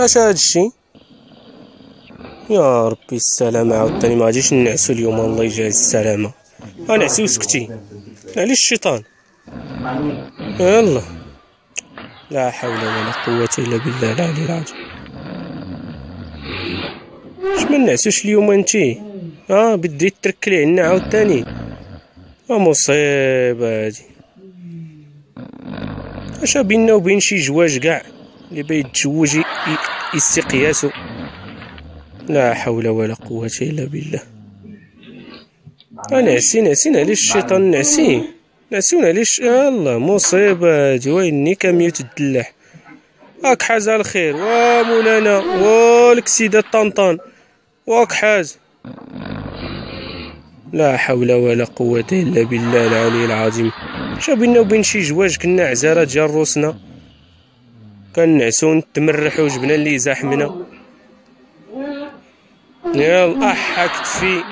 اش هادشي؟ يا ربي السلامة عاوتاني، ما غاديش نعسو اليوم، الله يجازي السلامة. نعسي وسكتي، علاش الشيطان؟ يلا، لا حول ولا قوة الا بالله العلي العظيم. اش ما نعسوش اليوم انتي؟ بدي تركلي عنا عاوتاني، مصيبة هادي. اش بينا وبين شي جواج كاع اللي باغي يتزوج يستقياسو؟ لا حول ولا قوة الا بالله. نعسي علاش الشيطان؟ نعسي علاش؟ الله مصيبة هادي، ويني كاميو تدلح. هاك حاز الخير مولانا، والك سيدة طنطان، واك حاز. لا حول ولا قوة الا بالله العلي العظيم. شا بينا وبين شي جواج كنا عزارة ديال روسنا، كنعسو نتمرحو جبنا اللي زاحمنا. يلا احا كتفي.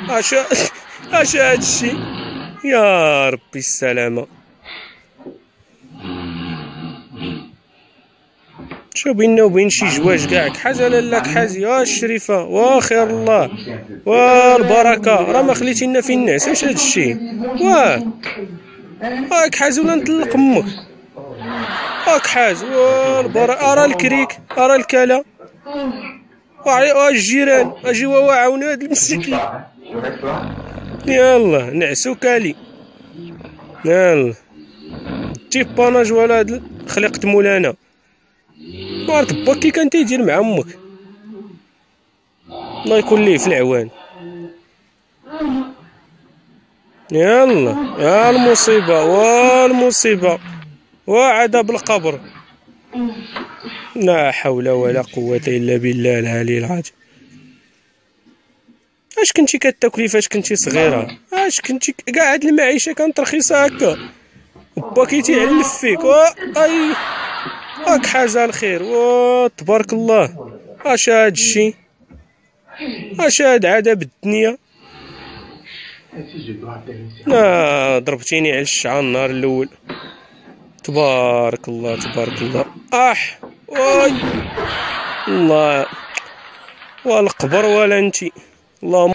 اش هادشي؟ يا ربي السلامة. شو بينا وبين شي جواج كاع حاجة لالاك حازي الشريفة وخير الله والبركة، راه ما خليتينا فين نعس. واش هادشي؟ هاك حاز ولا نطلق امك. هاك حاز والبركة، ارى الكريك ارى الكلا الجيران اجيو واعاونوا هاد المسكين. يلا نعسو كالي. يلا تيباناج ولا هاد خلقت مولانا. عارف باك كي كان تيدير مع امك، الله يكون ليه في العوان. يلا يا المصيبة والمصيبة وعذاب القبر. لا حول ولا قوة الا بالله العلي العظيم. اش كنتي كتاكلي فاش كنتي صغيرة؟ اش كنتي كاع هاد المعيشة كانت رخيصة هكا؟ باكي تيعلف فيك. اي هاك حاجة الخير تبارك الله. اش هادشي؟ اش هاد عذاب الدنيا؟ ضربتيني على الشعر النهار الاول. تبارك الله تبارك الله. واي الله والقبر ولا انتي. اللهم